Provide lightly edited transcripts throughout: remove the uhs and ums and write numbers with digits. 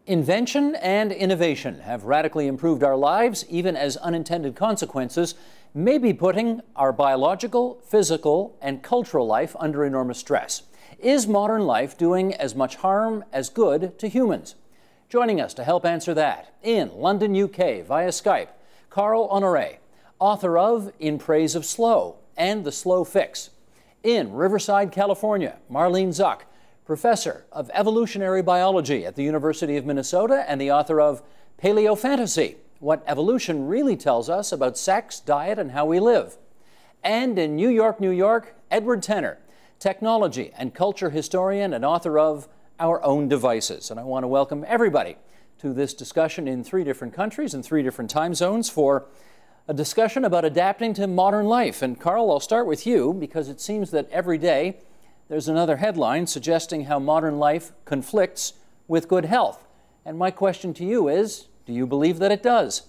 Invention and innovation have radically improved our lives, even as unintended consequences may be putting our biological, physical, and cultural life under enormous stress. Is modern life doing as much harm as good to humans? Joining us to help answer that, in London, UK, via Skype, Carl Honoré, author of In Praise of Slow and The Slow Fix. In Riverside, California, Marlene Zuck, professor of evolutionary biology at the University of Minnesota and the author of Paleofantasy, What Evolution Really Tells Us About Sex, Diet, and How We Live. And in New York, New York, Edward Tenner, technology and culture historian and author of Our Own Devices. And I want to welcome everybody to this discussion in 3 different countries and 3 different time zones for a discussion about adapting to modern life. And Carl, I'll start with you because it seems that every day there's another headline suggesting how modern life conflicts with good health. And my question to you is, do you believe that it does?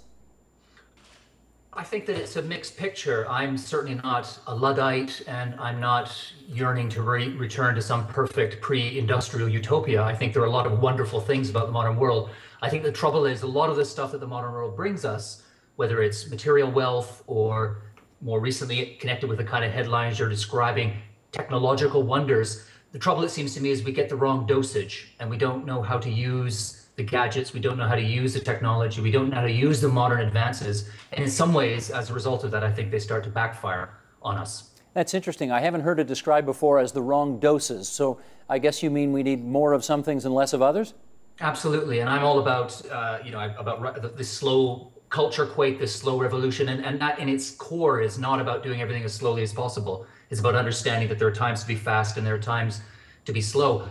I think that it's a mixed picture. I'm certainly not a Luddite, and I'm not yearning to return to some perfect pre-industrial utopia. I think there are a lot of wonderful things about the modern world. I think the trouble is a lot of the stuff that the modern world brings us, whether it's material wealth or more recently connected with the kind of headlines you're describing, technological wonders. The trouble, it seems to me, is we get the wrong dosage and we don't know how to use the gadgets. We don't know how to use the technology. We don't know how to use the modern advances. And in some ways, as a result of that, I think they start to backfire on us. That's interesting. I haven't heard it described before as the wrong doses. So I guess you mean we need more of some things and less of others? Absolutely. And I'm all about, about the slow culture quake, this slow revolution. And that in its core is not about doing everything as slowly as possible. It's about understanding that there are times to be fast and there are times to be slow.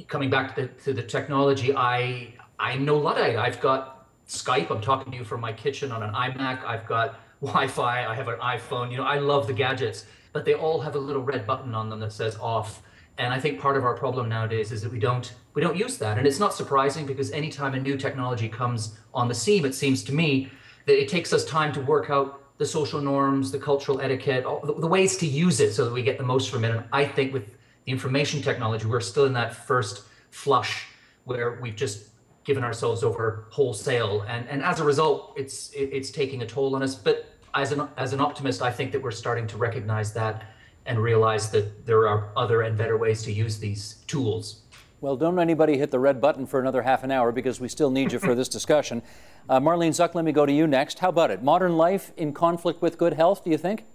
Coming back to the technology, I'm no Luddite. I've got Skype. I'm talking to you from my kitchen on an iMac. I've got Wi-Fi. I have an iPhone. I love the gadgets, but they all have a little red button on them that says off. And I think part of our problem nowadays is that we don't use that. And it's not surprising because anytime a new technology comes on the scene, it seems to me that it takes us time to work out the social norms, the cultural etiquette, the ways to use it so that we get the most from it. And I think with the information technology, we're still in that first flush where we've just given ourselves over wholesale. And as a result, it's taking a toll on us. But as an optimist, I think that we're starting to recognize that and realize that there are other and better ways to use these tools. Well, don't anybody hit the red button for another half an hour because we still need you for this discussion. Marlene Zuck, let me go to you next. How about it? Modern life in conflict with good health, do you think?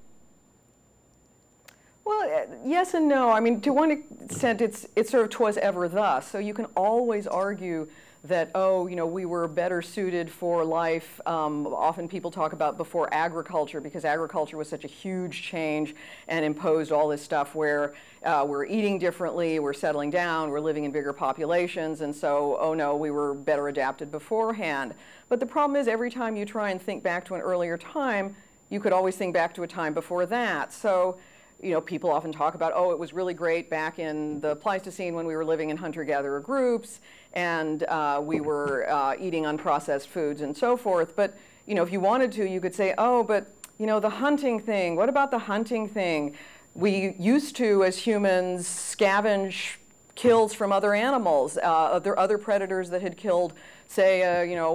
Well, yes and no. I mean, to one extent, it's sort of 'twas ever thus. So you can always argue that, we were better suited for life. Often people talk about before agriculture, because agriculture was such a huge change and imposed all this stuff where we're eating differently, we're settling down, we're living in bigger populations, and so, oh no, we were better adapted beforehand. But the problem is every time you try and think back to an earlier time, you could always think back to a time before that. So, people often talk about, it was really great back in the Pleistocene when we were living in hunter-gatherer groups and we were eating unprocessed foods and so forth. But, if you wanted to, you could say, but, the hunting thing, what about the hunting thing? We used to, as humans, scavenge kills from other animals, other predators that had killed, say,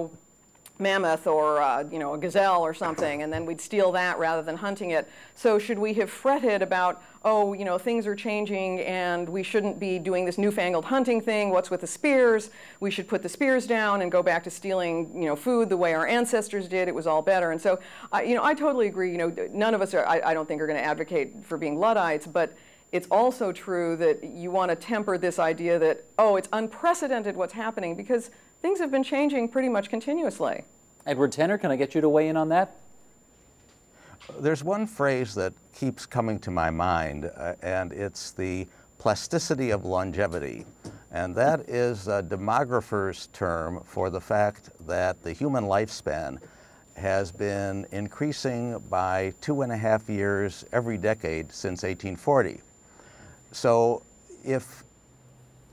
mammoth or a gazelle or something, and then we'd steal that rather than hunting it. So should we have fretted about, things are changing and we shouldn't be doing this newfangled hunting thing? What's with the spears? We should put the spears down and go back to stealing, food the way our ancestors did. It was all better. And so, I totally agree. None of us are, I don't think, are going to advocate for being Luddites, but it's also true that you want to temper this idea that, it's unprecedented what's happening, because things have been changing pretty much continuously. Edward Tenner, can I get you to weigh in on that? There's one phrase that keeps coming to my mind, and it's the plasticity of longevity. And that is a demographer's term for the fact that the human lifespan has been increasing by 2.5 years every decade since 1840. So if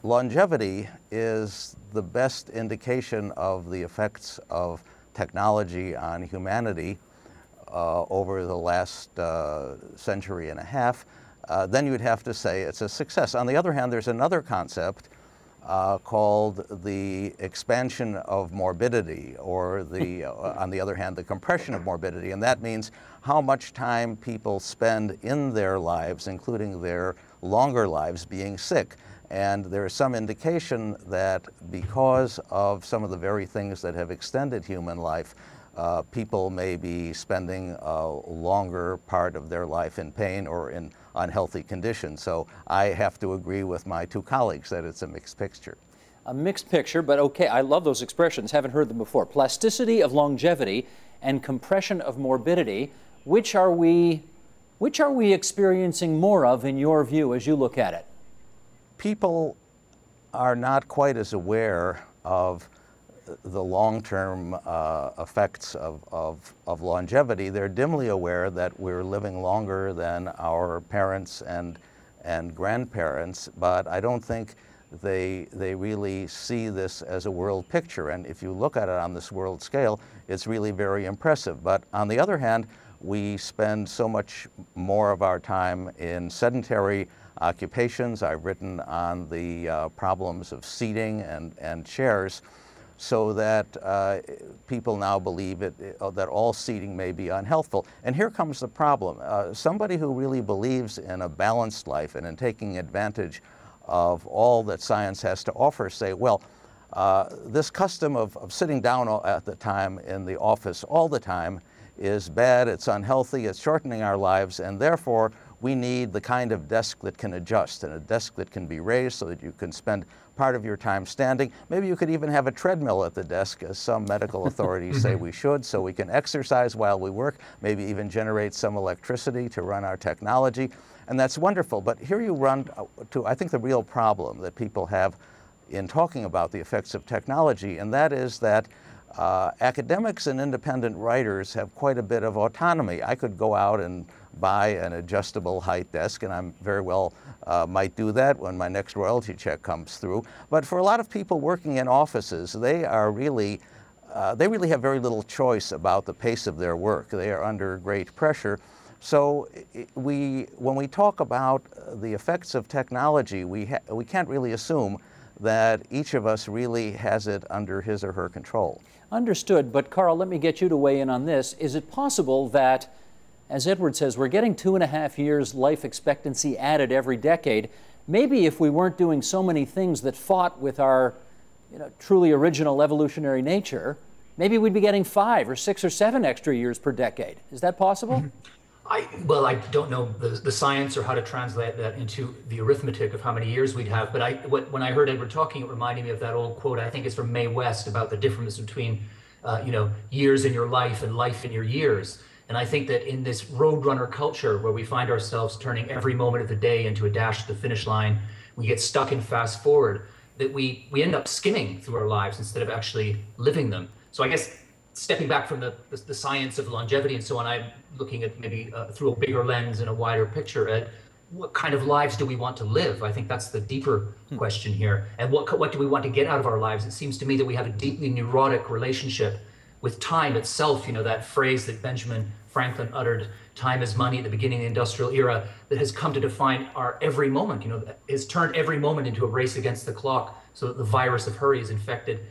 longevity is the best indication of the effects of technology on humanity over the last century and a half, then you'd have to say it's a success. On the other hand, there's another concept called the expansion of morbidity, or the, on the other hand, the compression of morbidity. And that means how much time people spend in their lives, including their longer lives, being sick. And there is some indication that because of some of the very things that have extended human life, people may be spending a longer part of their life in pain or in unhealthy conditions. So I have to agree with my two colleagues that it's a mixed picture. A mixed picture, but okay, I love those expressions, haven't heard them before. Plasticity of longevity and compression of morbidity. Which are we experiencing more of in your view as you look at it? People are not quite as aware of the long-term effects of longevity. They're dimly aware that we're living longer than our parents and grandparents, but I don't think they really see this as a world picture. And if you look at it on this world scale, it's really very impressive. But on the other hand, we spend so much more of our time in sedentary occupations. I've written on the problems of seating and chairs, so that people now believe that all seating may be unhealthful. And here comes the problem. Somebody who really believes in a balanced life and in taking advantage of all that science has to offer say, well, this custom of sitting down at the time in the office all the time is bad, it's unhealthy, it's shortening our lives, and therefore we need the kind of desk that can adjust, and a desk that can be raised so that you can spend part of your time standing. Maybe you could even have a treadmill at the desk, as some medical authorities say we should, so we can exercise while we work, maybe even generate some electricity to run our technology. And that's wonderful. But here you run to, I think, the real problem that people have in talking about the effects of technology, and that is that academics and independent writers have quite a bit of autonomy. I could go out and buy an adjustable height desk, and I'm very well might do that when my next royalty check comes through. But for a lot of people working in offices, they really have very little choice about the pace of their work. They are under great pressure. So when we talk about the effects of technology, we can't really assume that each of us really has it under his or her control. Understood, but Carl, let me get you to weigh in on this. Is it possible that, as Edward says, we're getting 2.5 years life expectancy added every decade? Maybe if we weren't doing so many things that fought with our truly original evolutionary nature, maybe we'd be getting 5 or 6 or 7 extra years per decade. Is that possible? Well, I don't know the science or how to translate that into the arithmetic of how many years we'd have, but when I heard Edward talking, it reminded me of that old quote, I think it's from Mae West, about the difference between years in your life and life in your years. And I think that in this roadrunner culture where we find ourselves turning every moment of the day into a dash to the finish line, we get stuck in fast forward, that we end up skimming through our lives instead of actually living them. So I guess stepping back from the science of longevity and so on, I'm looking at maybe through a bigger lens and a wider picture at what kind of lives do we want to live? I think that's the deeper question here. And what do we want to get out of our lives? It seems to me that we have a deeply neurotic relationship with time itself, that phrase that Benjamin Franklin uttered, time is money, at the beginning of the industrial era, that has come to define our every moment, has turned every moment into a race against the clock so that the virus of hurry is infected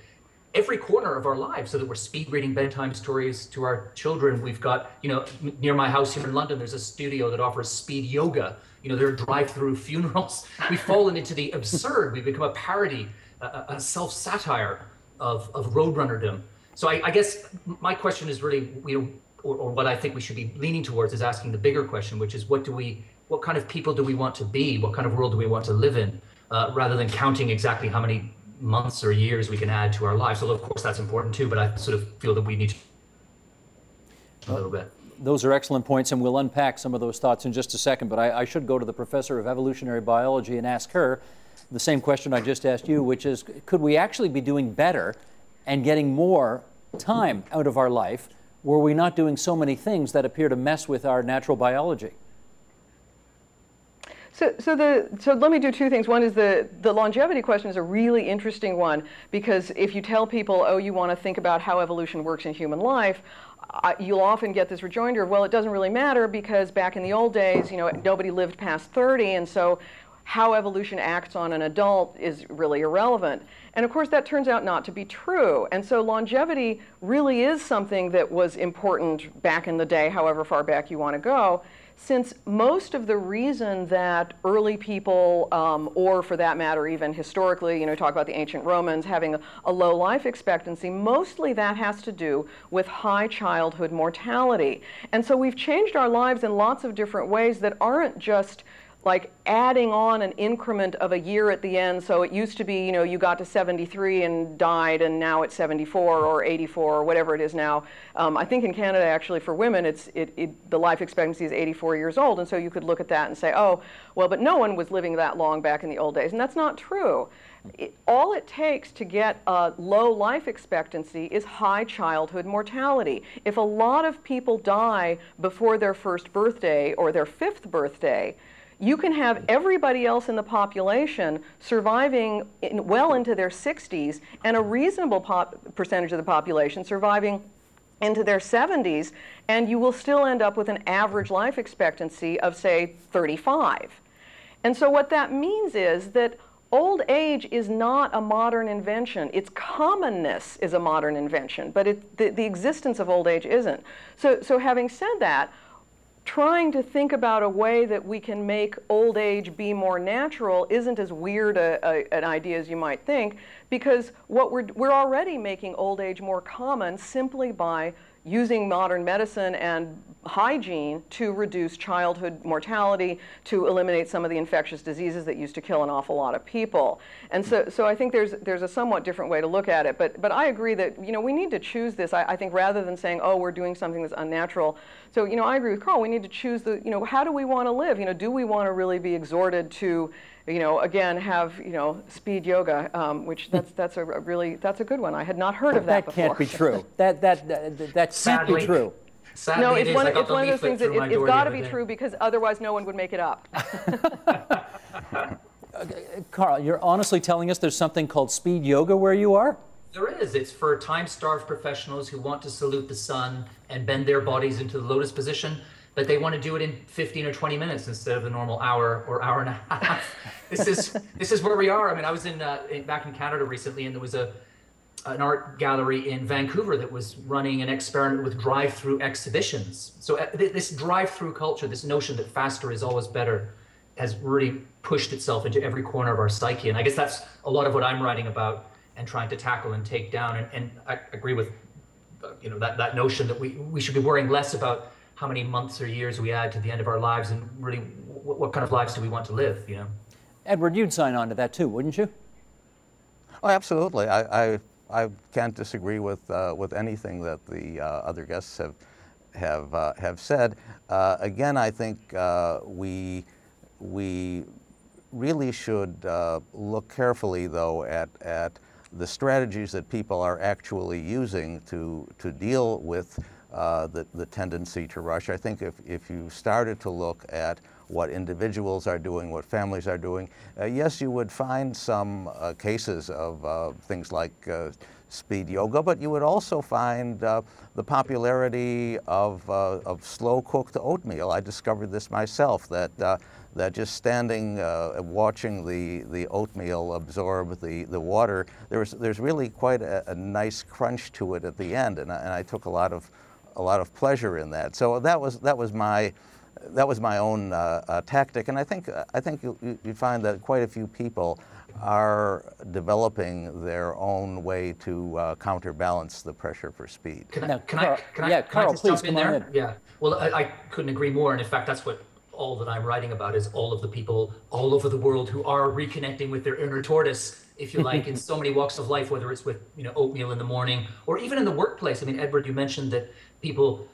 every corner of our lives, so that we're speed reading bedtime stories to our children. We've got, near my house here in London, there's a studio that offers speed yoga. There are drive-through funerals. We've fallen into the absurd. We've become a parody, a self-satire of roadrunnerdom. So I guess my question is really, or what I think we should be leaning towards is asking the bigger question, which is what kind of people do we want to be? What kind of world do we want to live in? Rather than counting exactly how many months or years we can add to our lives. Although of course that's important too, but I sort of feel that we need to a little bit. Those are excellent points, and we'll unpack some of those thoughts in just a second, but I should go to the professor of evolutionary biology and ask her the same question I just asked you, which is, could we actually be doing better and getting more time out of our life were we not doing so many things that appear to mess with our natural biology? So let me do two things. One is the longevity question is a really interesting one, because if you tell people, oh, you want to think about how evolution works in human life, you'll often get this rejoinder, well, it doesn't really matter because back in the old days, nobody lived past 30, and so how evolution acts on an adult is really irrelevant. And of course, that turns out not to be true. And so longevity really is something that was important back in the day, however far back you want to go, since most of the reason that early people, or for that matter, even historically, talk about the ancient Romans having a low life expectancy, mostly that has to do with high childhood mortality. And so we've changed our lives in lots of different ways that aren't just like adding on an increment of a year at the end. So it used to be, you got to 73 and died, and now it's 74 or 84 or whatever it is now. I think in Canada, actually, for women, the life expectancy is 84 years old. And so you could look at that and say, oh, well, but no one was living that long back in the old days. And that's not true. All it takes to get a low life expectancy is high childhood mortality. If a lot of people die before their first birthday or their fifth birthday, you can have everybody else in the population surviving well into their 60s, and a reasonable percentage of the population surviving into their 70s, and you will still end up with an average life expectancy of, say, 35. And so what that means is that old age is not a modern invention. Its commonness is a modern invention, but the existence of old age isn't. So having said that, trying to think about a way that we can make old age be more natural isn't as weird an idea as you might think, because what we're already making old age more common simply by using modern medicine and hygiene to reduce childhood mortality, to eliminate some of the infectious diseases that used to kill an awful lot of people. And so I think there's a somewhat different way to look at it. But I agree that we need to choose this. I think rather than saying, oh, we're doing something that's unnatural. So I agree with Carl. We need to choose how do we want to live? Do we want to really be exhorted to again, have, speed yoga, which that's a good one. I had not heard of that before. That can't be true. That can't be true. Sadly, no, it's one of those things that it's got to be day. true, because otherwise no one would make it up. Carl, you're honestly telling us there's something called speed yoga where you are? There is. It's for time-starved professionals who want to salute the sun and bend their bodies into the lotus position, but they want to do it in 15 or 20 minutes instead of the normal hour or hour and a half. This is where we are. I mean, I was back in Canada recently, and there was an art gallery in Vancouver that was running an experiment with drive-through exhibitions. So this drive-through culture, this notion that faster is always better, has really pushed itself into every corner of our psyche. And I guess that's a lot of what I'm writing about and trying to tackle and take down. And I agree with that notion that we should be worrying less about how many months or years we add to the end of our lives, and really what kind of lives do we want to live, Edward, you'd sign on to that too, wouldn't you? Oh, absolutely. I can't disagree with anything that the other guests have said. Again, I think we really should look carefully, though, at the strategies that people are actually using to deal with the tendency to rush. I think if you started to look at what individuals are doing, what families are doing, yes, you would find some cases of things like speed yoga, but you would also find the popularity of slow-cooked oatmeal. I discovered this myself, that just standing, watching the oatmeal absorb the water, there's really quite a nice crunch to it at the end, and I took a lot of pleasure in that. So that was my own tactic, and I think you find that quite a few people are developing their own way to counterbalance the pressure for speed. Can I Carl, just please jump in come on there? in. Yeah. Well, I couldn't agree more, and in fact, that's what all that I'm writing about is all of the people all over the world who are reconnecting with their inner tortoise, if you like, in so many walks of life, whether it's with oatmeal in the morning or even in the workplace. I mean, Edward, you mentioned that people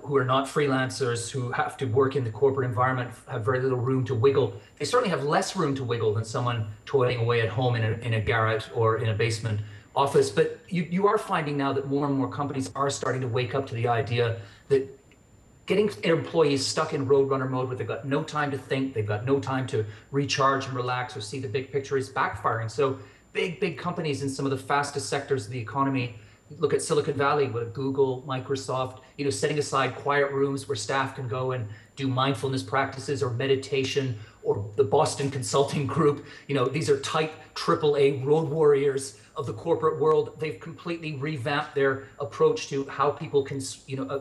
who are not freelancers, who have to work in the corporate environment, have very little room to wiggle. They certainly have less room to wiggle than someone toiling away at home in a garret or in a basement office. But you are finding now that more and more companies are starting to wake up to the idea that getting employees stuck in roadrunner mode where they've got no time to think, they've got no time to recharge and relax or see the big picture is backfiring. So big companies in some of the fastest sectors of the economy, look at Silicon Valley with Google, Microsoft, setting aside quiet rooms where staff can go and do mindfulness practices or meditation, or the Boston Consulting Group. You know, these are type AAA road warriors of the corporate world. They've completely revamped their approach to how people can,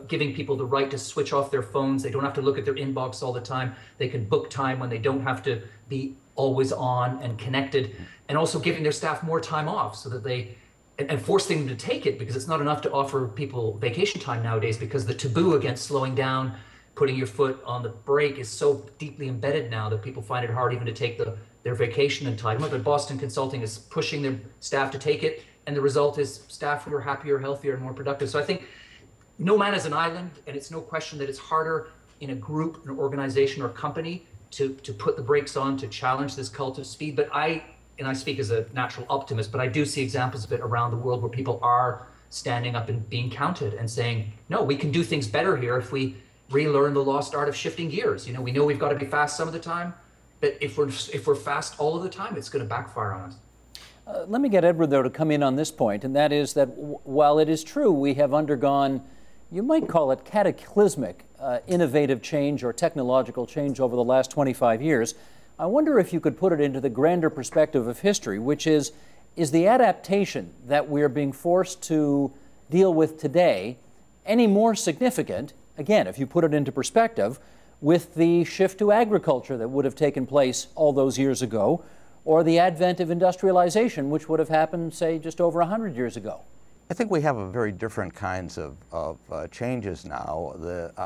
giving people the right to switch off their phones. They don't have to look at their inbox all the time. They can book time when they don't have to be always on and connected, and also giving their staff more time off so that they, and forcing them to take it, because it's not enough to offer people vacation time nowadays, because the taboo against slowing down, putting your foot on the brake is so deeply embedded now that people find it hard even to take their vacation entitlement. But Boston Consulting is pushing their staff to take it, and the result is staff who are happier, healthier, and more productive. So I think no man is an island, and it's no question that it's harder in a group, an organization, or company to put the brakes on, to challenge this cult of speed. But I speak as a natural optimist, but I do see examples of it around the world where people are standing up and being counted and saying, no, we can do things better here if we relearn the lost art of shifting gears. You know, we know we've got to be fast some of the time, but if we're fast all of the time, it's going to backfire on us. Let me get Edward, though, to come in on this point, and that is that while it is true we have undergone, you might call it cataclysmic innovative change or technological change over the last 25 years, I wonder if you could put it into the grander perspective of history, which is the adaptation that we're being forced to deal with today any more significant, again, if you put it into perspective, with the shift to agriculture that would have taken place all those years ago, or the advent of industrialization, which would have happened, say, just over 100 years ago? I think we have a very different kinds of changes now.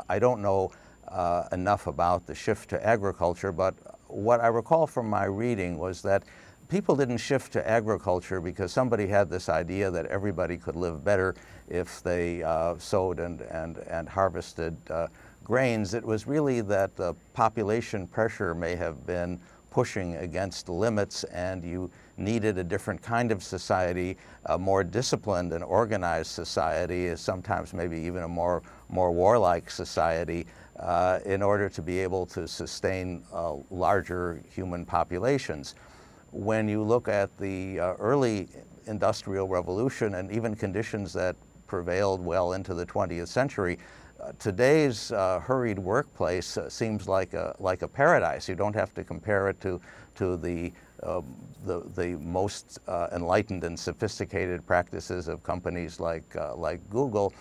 I don't know enough about the shift to agriculture, but what I recall from my reading was that people didn't shift to agriculture because somebody had this idea that everybody could live better if they sowed and harvested grains. It was really that the population pressure may have been pushing against the limits, and you needed a different kind of society, a more disciplined and organized society, sometimes maybe even a more warlike society, in order to be able to sustain larger human populations. When you look at the early Industrial Revolution and even conditions that prevailed well into the 20th century, today's hurried workplace seems like a paradise. You don't have to compare it to the most enlightened and sophisticated practices of companies like Google,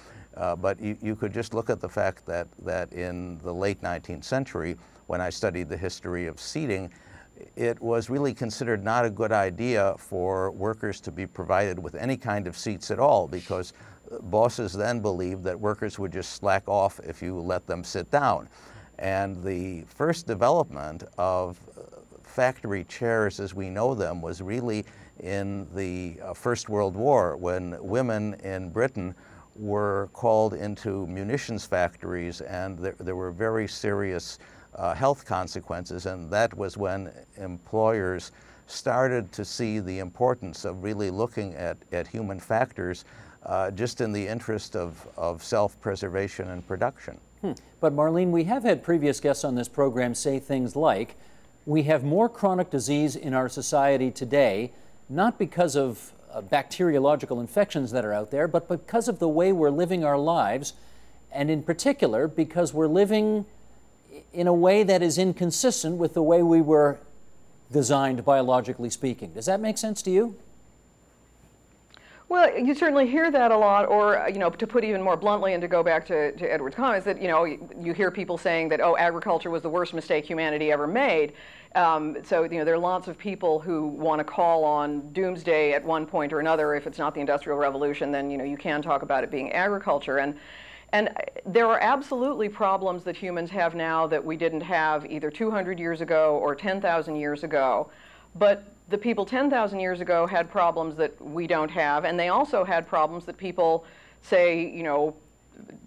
but you could just look at the fact that in the late 19th century, when I studied the history of seating, it was really considered not a good idea for workers to be provided with any kind of seats at all, because bosses then believed that workers would just slack off if you let them sit down. And the first development of factory chairs as we know them was really in the First World War, when women in Britain were called into munitions factories, and there were very serious health consequences, and that was when employers started to see the importance of really looking at human factors just in the interest of self-preservation and production. But Marlene, we have had previous guests on this program say things like, we have more chronic disease in our society today, not because of bacteriological infections that are out there, but because of the way we're living our lives, and in particular because we're living in a way that is inconsistent with the way we were designed biologically speaking. Does that make sense to you? Well, you certainly hear that a lot, or, to put even more bluntly and to go back to Edward's comments, that, you hear people saying that, oh, agriculture was the worst mistake humanity ever made. So, there are lots of people who want to call on doomsday at one point or another. If it's not the Industrial Revolution, then, you can talk about it being agriculture. And there are absolutely problems that humans have now that we didn't have either 200 years ago or 10,000 years ago. But the people 10,000 years ago had problems that we don't have, and they also had problems that people, say,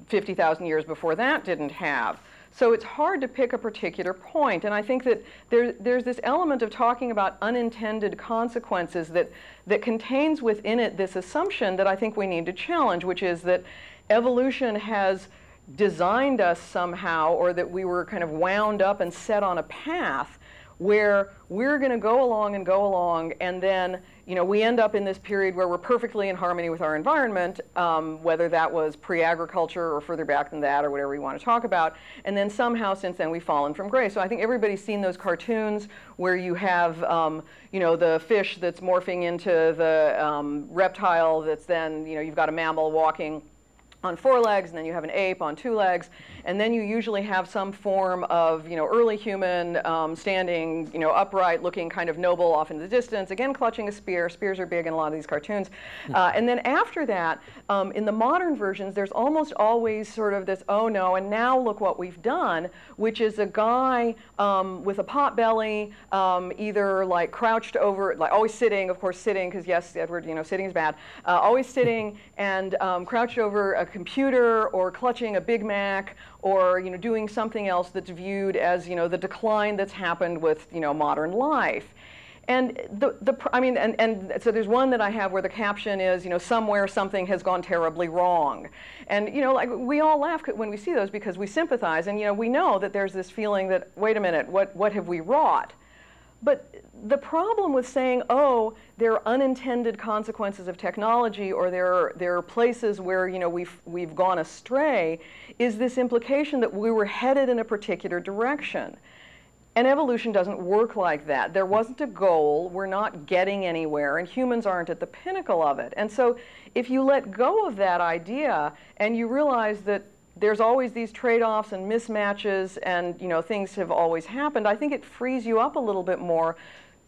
50,000 years before that didn't have. So it's hard to pick a particular point, and I think that there's this element of talking about unintended consequences that contains within it this assumption that I think we need to challenge, which is that evolution has designed us somehow, or that we were kind of wound up and set on a path where we're going to go along, and then, you know, we end up in this period where we're perfectly in harmony with our environment, whether that was pre-agriculture or further back than that or whatever we want to talk about, and then somehow since then we've fallen from grace. So I think everybody's seen those cartoons where you have, you know, the fish that's morphing into the reptile that's then, you know, you've got a mammal walking on 4 legs, and then you have an ape on 2 legs, and then you usually have some form of, you know, early human standing, you know, upright, looking kind of noble off in the distance, again clutching a spear. Spears are big in a lot of these cartoons. And then after that, in the modern versions, there's almost always sort of this, oh no, and now look what we've done, which is a guy with a pot belly, either like crouched over, like always sitting, of course sitting, because yes, Edward, you know, sitting is bad, always sitting and crouched over a computer or clutching a Big Mac or, you know, doing something else that's viewed as, you know, the decline that's happened with, you know, modern life. And I mean, and so there's one that I have where the caption is, you know, somewhere something has gone terribly wrong. And, you know, like we all laugh when we see those because we sympathize, and, you know, we know that there's this feeling that, wait a minute, what have we wrought? But the problem with saying, oh, there are unintended consequences of technology, or there are places where, you know, we've gone astray, is this implication that we were headed in a particular direction. And evolution doesn't work like that. There wasn't a goal, we're not getting anywhere, and humans aren't at the pinnacle of it. And so if you let go of that idea and you realize that there's always these trade-offs and mismatches, and, you know, things have always happened, I think it frees you up a little bit more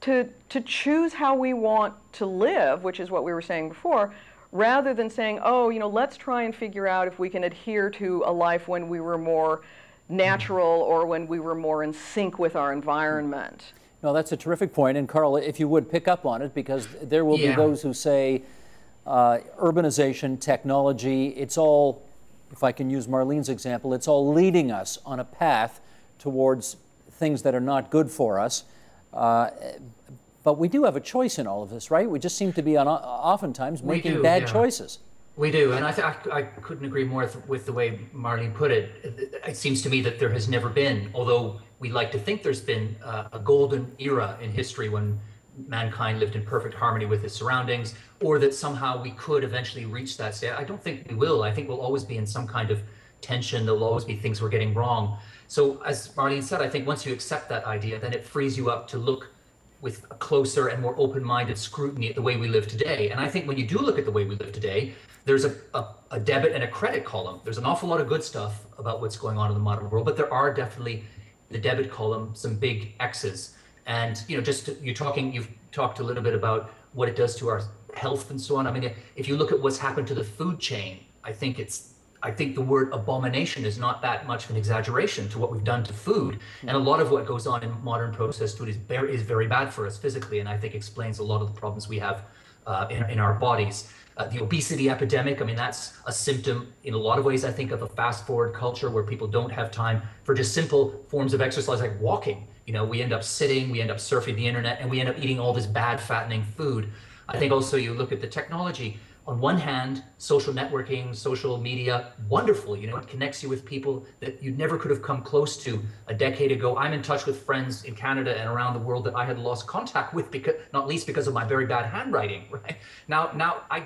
to choose how we want to live, which is what we were saying before, rather than saying, oh, you know, let's try and figure out if we can adhere to a life when we were more natural or when we were more in sync with our environment. No, that's a terrific point. And Carl, if you would pick up on it, because there will be those who say urbanization, technology, it's all, if I can use Marlene's example, it's all leading us on a path towards things that are not good for us. But we do have a choice in all of this, right? We just seem to be oftentimes making bad choices. We do, and I couldn't agree more with the way Marlene put it. It seems to me that there has never been, although we like to think there's been a golden era in history when mankind lived in perfect harmony with its surroundings, or that somehow we could eventually reach that state. I don't think we will. I think we'll always be in some kind of tension. There'll always be things we're getting wrong. So as Marlene said, I think once you accept that idea, then it frees you up to look with a closer and more open-minded scrutiny at the way we live today. And I think when you do look at the way we live today, there's a debit and a credit column. There's an awful lot of good stuff about what's going on in the modern world, but there are definitely, the debit column, some big X's. And, you know, you've talked a little bit about what it does to our health and so on. I mean, if you look at what's happened to the food chain, I think the word abomination is not that much of an exaggeration to what we've done to food. And a lot of what goes on in modern processed food is very bad for us physically, and I think explains a lot of the problems we have in our bodies. The obesity epidemic, I mean, that's a symptom in a lot of ways, I think, of a fast forward culture where people don't have time for just simple forms of exercise like walking. You know, we end up sitting, we end up surfing the internet, and we end up eating all this bad fattening food. I think also you look at the technology. On one hand, social networking, social media, wonderful. You know, it connects you with people that you never could have come close to a decade ago. I'm in touch with friends in Canada and around the world that I had lost contact with, because, not least because of my very bad handwriting. Right now, I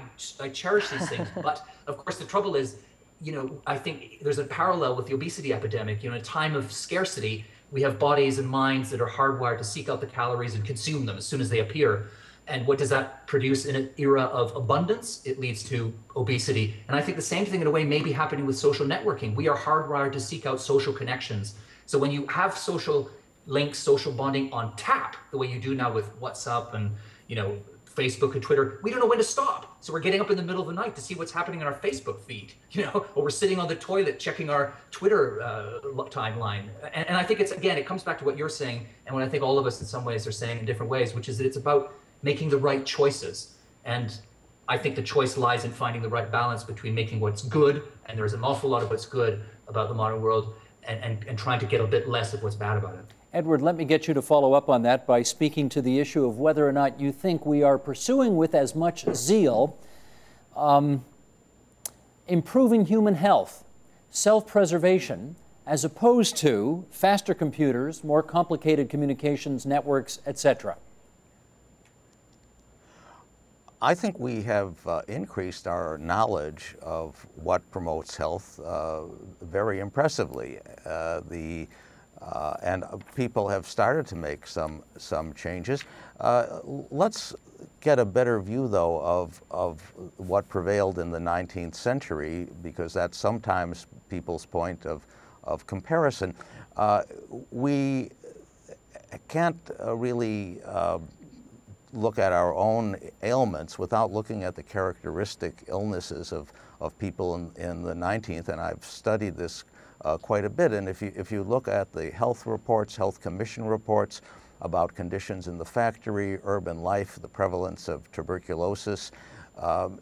cherish these things. But of course, the trouble is, you know, I think there's a parallel with the obesity epidemic. You know, in a time of scarcity, we have bodies and minds that are hardwired to seek out the calories and consume them as soon as they appear. And what does that produce in an era of abundance? It leads to obesity. And I think the same thing in a way may be happening with social networking. We are hardwired to seek out social connections. So when you have social links, social bonding on tap, the way you do now with WhatsApp and, you know, Facebook and Twitter, we don't know when to stop. So we're getting up in the middle of the night to see what's happening in our Facebook feed, you know, or we're sitting on the toilet checking our Twitter timeline. And I think it comes back to what you're saying, and what I think all of us in some ways are saying in different ways, which is that it's about making the right choices. And I think the choice lies in finding the right balance between making what's good, and there's an awful lot of what's good about the modern world, and trying to get a bit less of what's bad about it. Edward, let me get you to follow up on that by speaking to the issue of whether or not you think we are pursuing with as much zeal improving human health, self-preservation, as opposed to faster computers, more complicated communications networks, etc.? I think we have increased our knowledge of what promotes health very impressively. And people have started to make some changes. Let's get a better view, though, of what prevailed in the 19th century, because that's sometimes people's point of comparison. We can't really look at our own ailments without looking at the characteristic illnesses of people in the 19th, and I've studied this quite a bit. And if you look at the health reports, health commission reports about conditions in the factory, urban life, the prevalence of tuberculosis,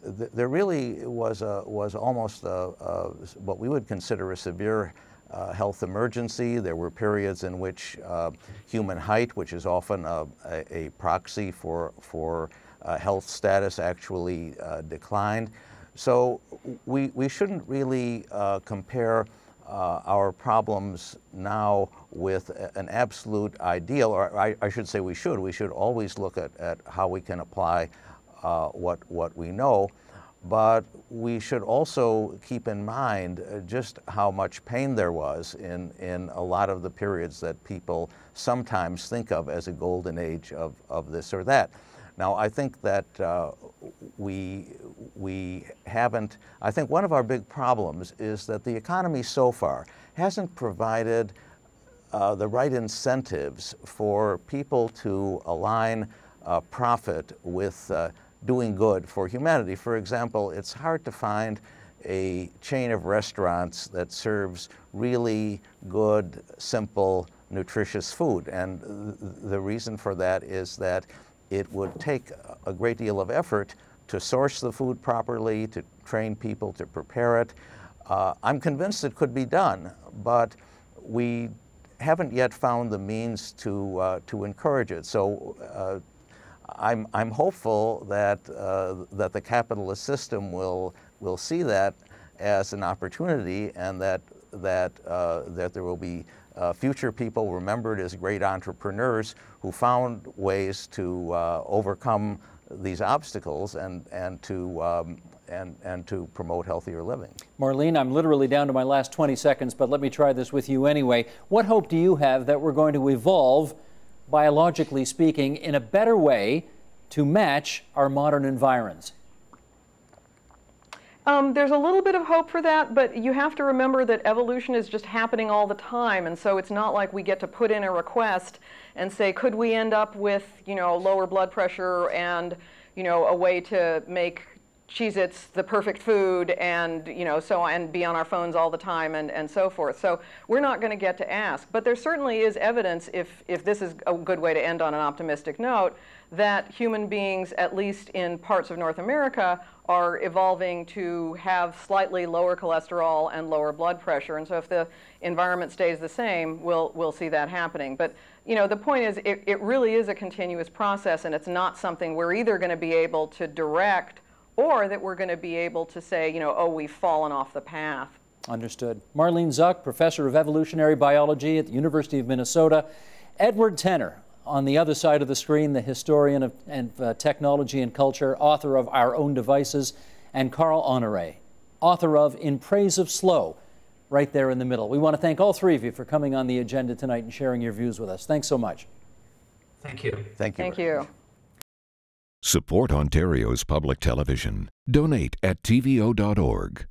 there really was almost what we would consider a severe health emergency. There were periods in which human height, which is often a proxy for health status, actually declined. So we shouldn't really compare our problems now with an absolute ideal, or I should say we should. We should always look at how we can apply what we know. But we should also keep in mind just how much pain there was in a lot of the periods that people sometimes think of as a golden age of this or that. Now, I think that we haven't, I think one of our big problems is that the economy so far hasn't provided the right incentives for people to align profit with doing good for humanity. For example, it's hard to find a chain of restaurants that serves really good, simple, nutritious food. And the reason for that is that it would take a great deal of effort to source the food properly, to train people to prepare it. I'm convinced it could be done, but we haven't yet found the means to encourage it. So I'm hopeful that that the capitalist system will see that as an opportunity, and that there will be future people remembered as great entrepreneurs who found ways to overcome these obstacles and to promote healthier living. Marlene, I'm literally down to my last 20 seconds, but let me try this with you anyway. What hope do you have that we're going to evolve, biologically speaking, in a better way to match our modern environs? There's a little bit of hope for that, but you have to remember that evolution is just happening all the time, and so it's not like we get to put in a request and say, could we end up with, lower blood pressure and, a way to make Cheez-Its the perfect food and, and be on our phones all the time and so forth. So we're not going to get to ask. But there certainly is evidence, if this is a good way to end on an optimistic note, that human beings, at least in parts of North America, are evolving to have slightly lower cholesterol and lower blood pressure. And so if the environment stays the same, we'll see that happening. But the point is, it really is a continuous process, and it's not something we're either going to be able to direct or that we're going to be able to say, oh, we've fallen off the path. Understood. Marlene Zuck, Professor of Evolutionary Biology at the University of Minnesota. Edward Tenner, on the other side of the screen, the historian of technology and culture, author of Our Own Devices, and Carl Honore, author of In Praise of Slow, right there in the middle. We want to thank all three of you for coming on the agenda tonight and sharing your views with us. Thanks so much. Thank you. Thank you. Thank you. Support Ontario's public television. Donate at tvo.org.